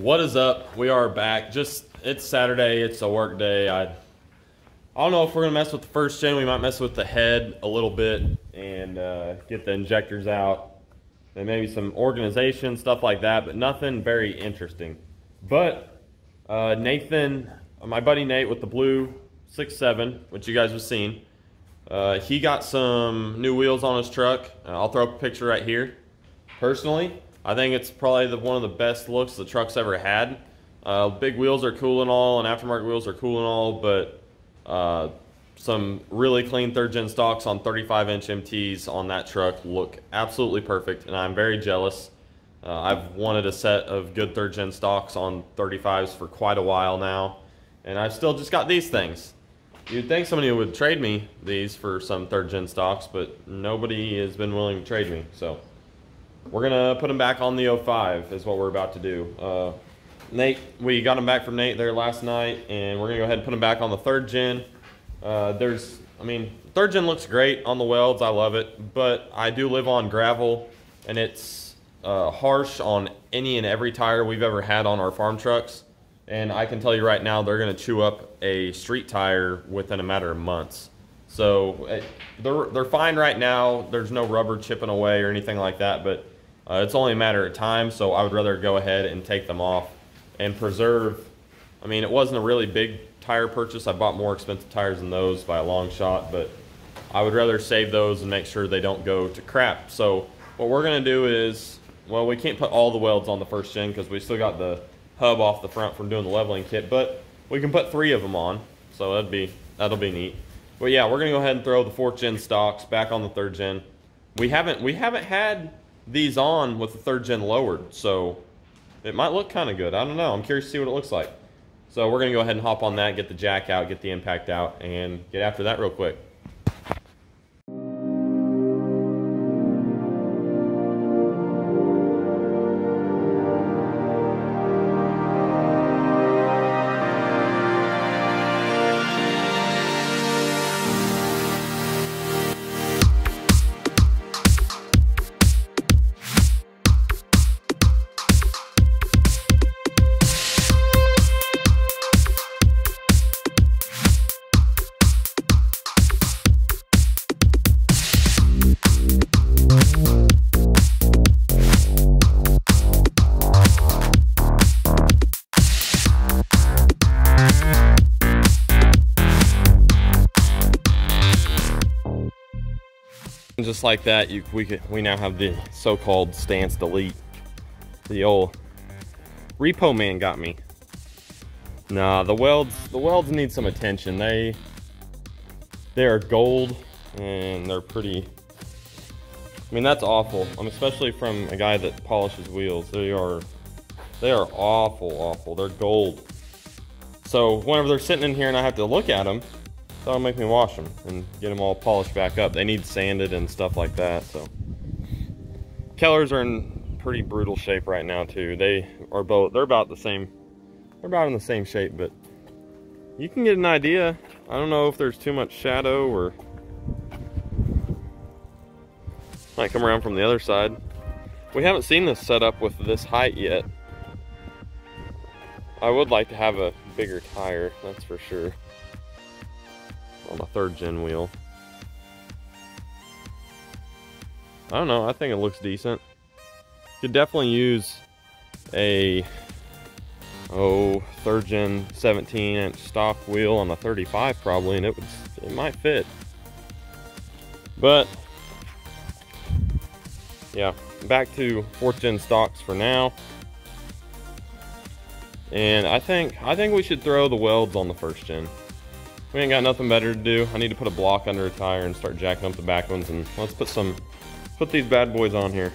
What is up? We are back. It's Saturday. It's a work day. I don't know if we're gonna mess with the first gen. We might mess with the head a little bit and get the injectors out and maybe some organization, stuff like that, but nothing very interesting. But Nathan, my buddy Nate with the blue 6.7, which you guys have seen, he got some new wheels on his truck. I'll throw up a picture right here. Personally, I think it's probably one of the best looks the truck's ever had. Big wheels are cool and all, and aftermarket wheels are cool and all, but some really clean third-gen stocks on 35-inch MTs on that truck look absolutely perfect, and I'm very jealous. I've wanted a set of good third-gen stocks on 35s for quite a while now, and I've still just got these things. You'd think somebody would trade me these for some third-gen stocks, but nobody has been willing to trade me, so we're gonna put them back on the 05 is what we're about to do. Nate, we got them back from Nate there last night, and we're gonna go ahead and put them back on the third gen. Third gen looks great on the Welds. I love it, but I do live on gravel, and it's harsh on any and every tire we've ever had on our farm trucks. And I can tell you right now, they're gonna chew up a street tire within a matter of months. So they're fine right now. There's no rubber chipping away or anything like that, but it's only a matter of time. So I would rather go ahead and take them off and preserve. I mean, it wasn't a really big tire purchase. I bought more expensive tires than those by a long shot, but I would rather save those and make sure they don't go to crap. So what we're gonna do is, well, we can't put all the Welds on the first gen because we still got the hub off the front from doing the leveling kit, but we can put 3 of them on. So that'll be neat. But yeah, we're gonna go ahead and throw the 4th gen stocks back on the 3rd gen. We haven't had these on with the 3rd gen lowered, so it might look kind of good. I don't know. I'm curious to see what it looks like. So we're gonna go ahead and hop on that, get the jack out, get the impact out, and get after that real quick. Just like that, we now have the so-called stance delete. The old repo man got me. Nah, the Welds need some attention. They are gold, and they're pretty. I mean, that's awful. Especially from a guy that polishes wheels. They are awful. They're gold. So whenever they're sitting in here and I have to look at them, that'll make me wash them and get them all polished back up. They need sanded and stuff like that. So Kellers are in pretty brutal shape right now too. They're about the same. They're about in the same shape, but you can get an idea. I don't know if there's too much shadow or might come around from the other side. We haven't seen this set up with this height yet. I would like to have a bigger tire, that's for sure, on a 3rd gen wheel. I don't know, I think it looks decent. Could definitely use a 3rd gen 17-inch stock wheel on a 35 probably, and it might fit. But yeah, back to 4th gen stocks for now. And I think we should throw the Welds on the 1st gen. We ain't got nothing better to do. I need to put a block under a tire and start jacking up the back ones, and let's put these bad boys on here.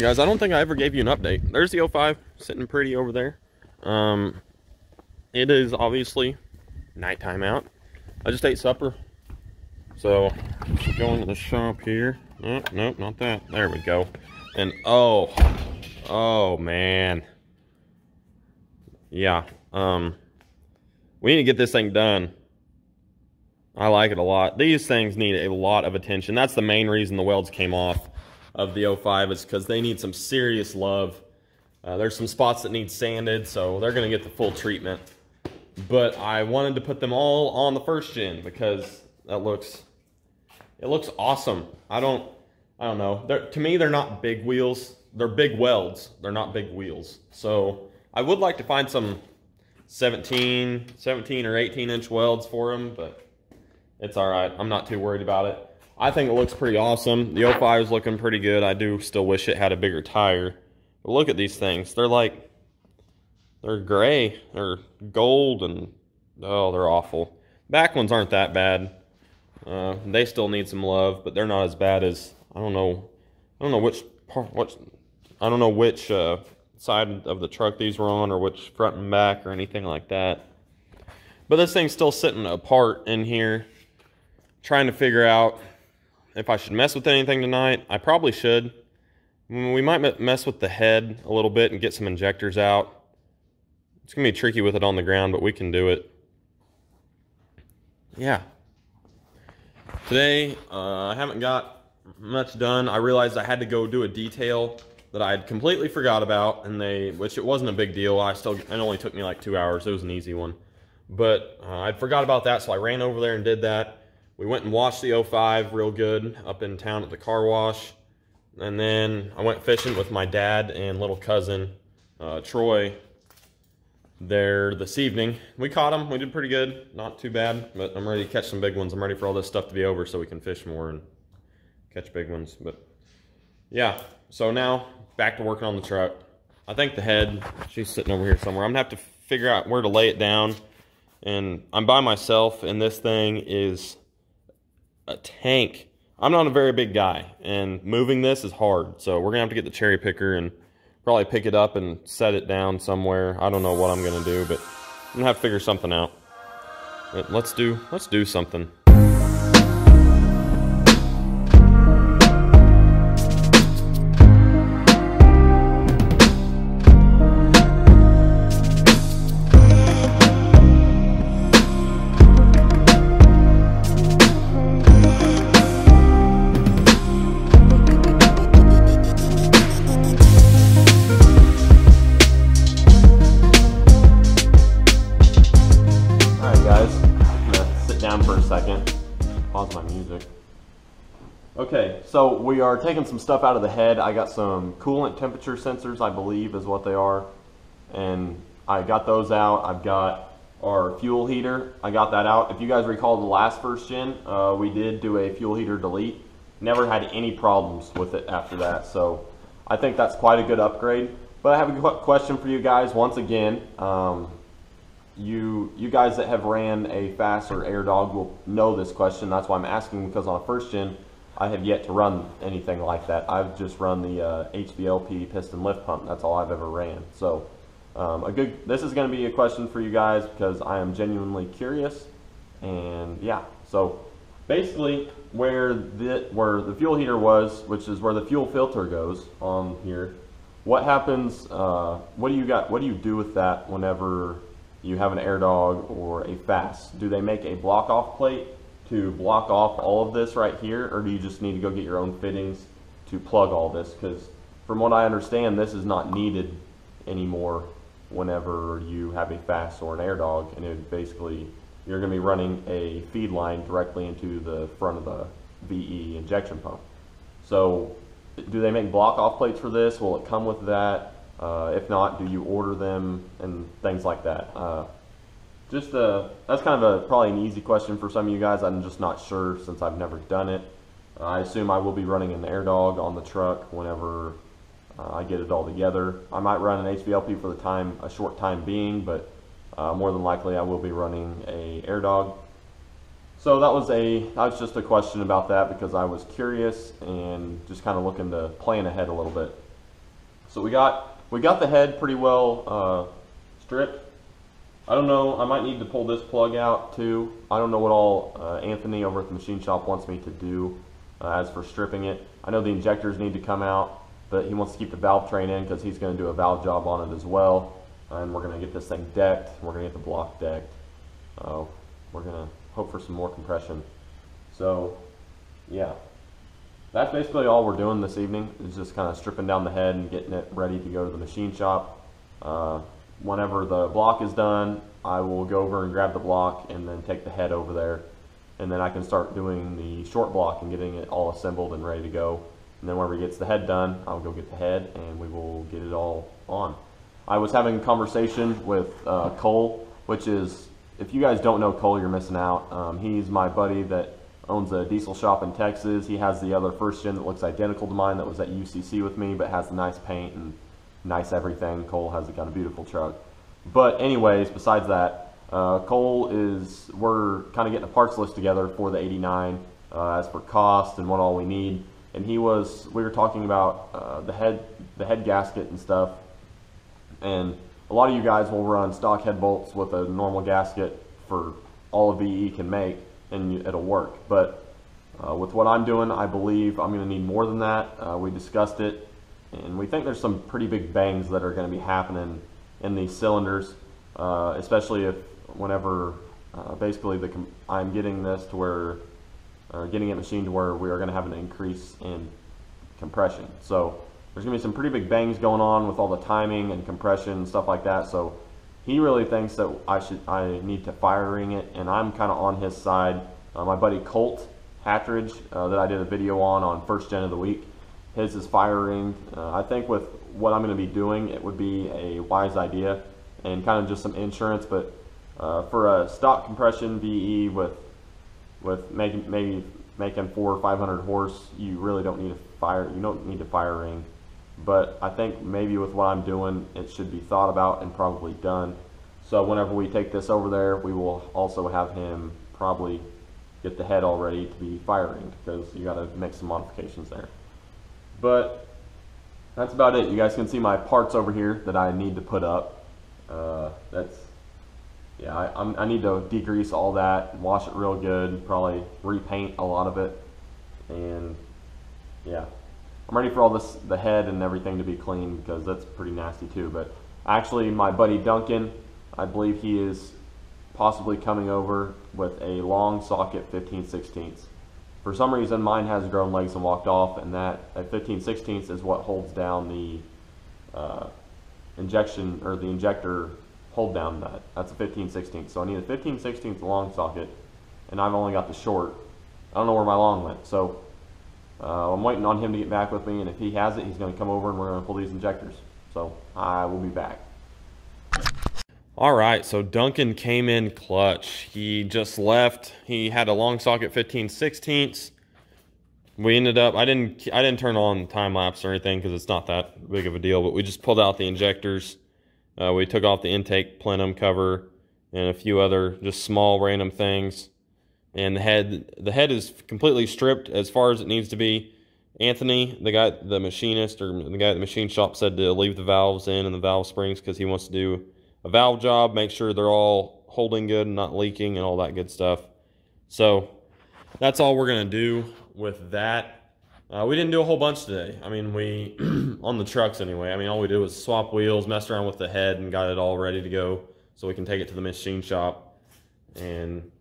Alright guys, I don't think I ever gave you an update. There's the 05 sitting pretty over there. It is obviously nighttime out. I just ate supper. So, going to the shop here. Oh, nope, not that. There we go. And oh man. Yeah, we need to get this thing done. I like it a lot. These things need a lot of attention. That's the main reason the Welds came off of the 05 is because they need some serious love. There's some spots that need sanded, so they're going to get the full treatment. But I wanted to put them all on the first gen because it looks awesome. I don't know. To me, they're not big wheels. They're big Welds. They're not big wheels. So I would like to find some 17 or 18-inch Welds for them, but it's all right. I'm not too worried about it. I think it looks pretty awesome. The 05 is looking pretty good. I do still wish it had a bigger tire. But look at these things. They're gray. They're gold, and oh, they're awful. Back ones aren't that bad. They still need some love, but they're not as bad as I don't know which side of the truck these were on, or which front and back, or anything like that. But this thing's still sitting apart in here, trying to figure out if I should mess with anything tonight. I probably should. We might mess with the head a little bit and get some injectors out. It's gonna be tricky with it on the ground, but we can do it. Yeah. Today, I haven't got much done. I realized I had to go do a detail that I had completely forgot about, which it wasn't a big deal. It only took me like 2 hours. It was an easy one. But I forgot about that, so I ran over there and did that. We went and washed the 05 real good up in town at the car wash. And then I went fishing with my dad and little cousin, Troy, there this evening. We caught them. We did pretty good. Not too bad, but I'm ready to catch some big ones. I'm ready for all this stuff to be over so we can fish more and catch big ones. But yeah, so now back to working on the truck. I think the head, she's sitting over here somewhere. I'm gonna have to figure out where to lay it down. And I'm by myself, and this thing is a tank. I'm not a very big guy, and moving this is hard. So we're gonna have to get the cherry picker and probably pick it up and set it down somewhere. I don't know what I'm gonna do, but I'm gonna have to figure something out. But let's do something. Pause my music. Okay, so we are taking some stuff out of the head. I got some coolant temperature sensors, I believe is what they are, and I got those out. I've got our fuel heater. I got that out. If you guys recall the last first gen, we did do a fuel heater delete. Never had any problems with it after that, so I think that's quite a good upgrade. But I have a question for you guys once again. You guys that have ran a FASS or Air Dog will know this question. That's why I'm asking, because on a first gen I have yet to run anything like that. I've just run the HVLP piston lift pump. That's all I've ever ran. So this is going to be a question for you guys because I am genuinely curious. And yeah, so basically where the fuel heater was, which is where the fuel filter goes on here, what happens, what do you do with that whenever you have an Air Dog or a FASS? Do they make a block off plate to block off all of this right here, or do you just need to go get your own fittings to plug all this? Because from what I understand, this is not needed anymore whenever you have a FASS or an Air Dog, and it basically, you're going to be running a feed line directly into the front of the VE injection pump. So do they make block off plates for this? Will it come with that? If not, do you order them and things like that? That's kind of probably an easy question for some of you guys. I'm just not sure since I've never done it. I assume I will be running an Air Dog on the truck whenever I get it all together. I might run an HVLP for a short time being, but more than likely I will be running a Air Dog. So that was just a question about that because I was curious and just kind of looking to plan ahead a little bit. So we got the head pretty well stripped. I don't know, I might need to pull this plug out too. I don't know what all Anthony over at the machine shop wants me to do as for stripping it. I know the injectors need to come out, but he wants to keep the valve train in because he's going to do a valve job on it as well. And we're going to get this thing decked. We're going to get the block decked. We're going to hope for some more compression. So, yeah. That's basically all we're doing this evening, is just kind of stripping down the head and getting it ready to go to the machine shop. Whenever the block is done, I will go over and grab the block and then take the head over there. And then I can start doing the short block and getting it all assembled and ready to go. And then whenever he gets the head done, I'll go get the head and we will get it all on. I was having a conversation with Cole, which is, if you guys don't know Cole, you're missing out. He's my buddy that owns a diesel shop in Texas. He has the other first gen that looks identical to mine that was at UCC with me, but has the nice paint and nice everything. Cole has got a beautiful truck. But anyways, besides that, we're kind of getting a parts list together for the 89 as for cost and what all we need. And we were talking about the head gasket and stuff. And a lot of you guys will run stock head bolts with a normal gasket for all of VE can make, and it'll work. But with what I'm doing, I believe I'm going to need more than that. We discussed it, and we think there's some pretty big bangs that are going to be happening in these cylinders, especially whenever basically I'm getting this to where, getting it machined to where we are going to have an increase in compression. So there's going to be some pretty big bangs going on with all the timing and compression and stuff like that. So he really thinks that I need to fire ring it, and I'm kind of on his side. My buddy Colt Hatridge that I did a video on first gen of the week, his is fire ringed. I think with what I'm going to be doing, it would be a wise idea and kind of just some insurance. But for a stock compression VE with maybe making 400 or 500 horse, you really don't need to fire ring. But I think maybe with what I'm doing, it should be thought about and probably done. So whenever we take this over there, we will also have him probably get the head all ready to be firing, because you got to make some modifications there. But that's about it. You guys can see my parts over here that I need to put up. I need to degrease all that, wash it real good, probably repaint a lot of it, and yeah. I'm ready for all the head and everything to be clean, because that's pretty nasty too. But actually, my buddy Duncan, I believe he is possibly coming over with a long socket 15/16. For some reason, mine has grown legs and walked off, and that 15/16 is what holds down the injection, or the injector hold down nut. That's a 15/16. So I need a 15/16 long socket, and I've only got the short. I don't know where my long went. So I'm waiting on him to get back with me, and if he has it, he's going to come over and we're going to pull these injectors. So I will be back. All right, so Duncan came in clutch. He just left. He had a long socket 15/16. We ended up, I didn't turn on time lapse or anything because it's not that big of a deal, but we just pulled out the injectors. We took off the intake plenum cover and a few other just small random things. And the head is completely stripped as far as it needs to be. Anthony, the machinist, or the guy at the machine shop, said to leave the valves in and the valve springs because he wants to do a valve job, make sure they're all holding good and not leaking and all that good stuff. So that's all we're going to do with that. We didn't do a whole bunch today. I mean, on the trucks anyway, I mean, all we did was swap wheels, messed around with the head, and got it all ready to go so we can take it to the machine shop. And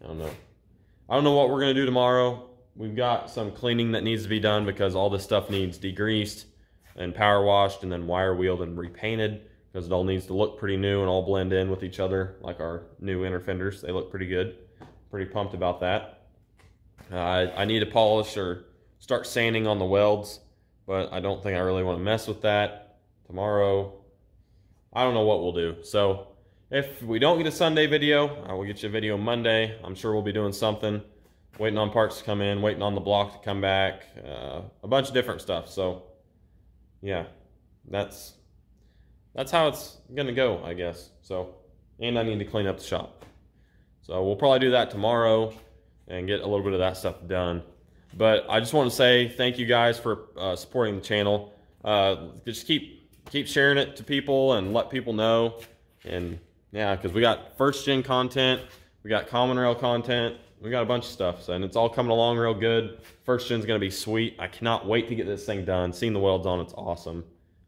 I don't know what we're going to do tomorrow. We've got some cleaning that needs to be done because all this stuff needs degreased and power washed and then wire wheeled and repainted, because it all needs to look pretty new and all blend in with each other like our new inner fenders. They look pretty good. Pretty pumped about that. I need to polish or start sanding on the welds, but I don't think I really want to mess with that tomorrow. I don't know what we'll do. So if we don't get a Sunday video, I will get you a video Monday. I'm sure we'll be doing something, waiting on parts to come in, waiting on the block to come back, a bunch of different stuff. So yeah, that's how it's gonna go, I guess. So, and I need to clean up the shop. So we'll probably do that tomorrow and get a little bit of that stuff done. But I just want to say thank you guys for supporting the channel. Just keep keep sharing it to people and let people know. And yeah, because we got first gen content, we got common rail content, we got a bunch of stuff, so, and it's all coming along real good. First gen's gonna be sweet. I cannot wait to get this thing done. Seeing the welds on it's awesome.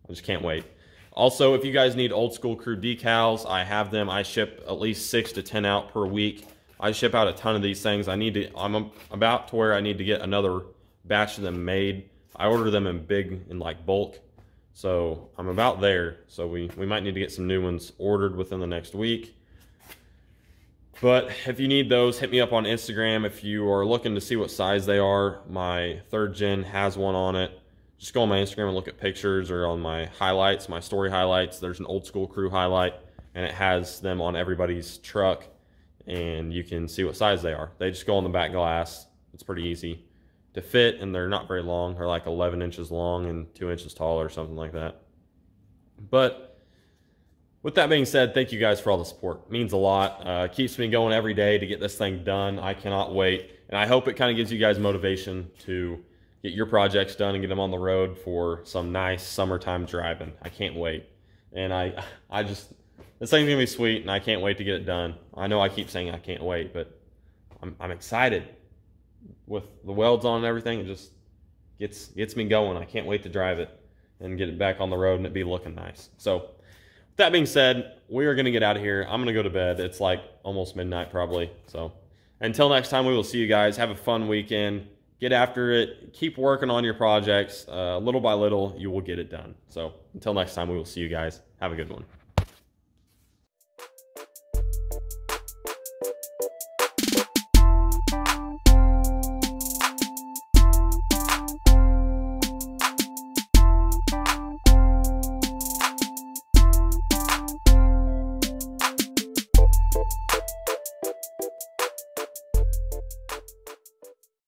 I just can't wait. Also, if you guys need old school crew decals, I have them. I ship at least 6 to 10 out per week. I ship out a ton of these things. I'm about to where I need to get another batch of them made. I order them in like bulk. So I'm about there. So we might need to get some new ones ordered within the next week. But if you need those, hit me up on Instagram. If you are looking to see what size they are, my 3rd gen has one on it. Just go on my Instagram and look at pictures, or on my highlights, my story highlights. There's an old school crew highlight, and it has them on everybody's truck, and you can see what size they are. They just go on the back glass. It's pretty easy to fit, and they're not very long. They're like 11 inches long and 2 inches tall or something like that. But with that being said, thank you guys for all the support. It means a lot. Keeps me going every day to get this thing done. I cannot wait. And I hope it kind of gives you guys motivation to get your projects done and get them on the road for some nice summertime driving. I can't wait. And this thing's gonna be sweet, and I can't wait to get it done. I know I keep saying I can't wait, but I'm excited. With the welds on and everything, it just gets me going. I can't wait to drive it and get it back on the road and it be looking nice. So with that being said, we are gonna get out of here. I'm gonna go to bed. It's like almost midnight probably. So until next time, we will see you guys. Have a fun weekend. Get after it. Keep working on your projects. Little by little, you will get it done. So until next time, we will see you guys. Have a good one.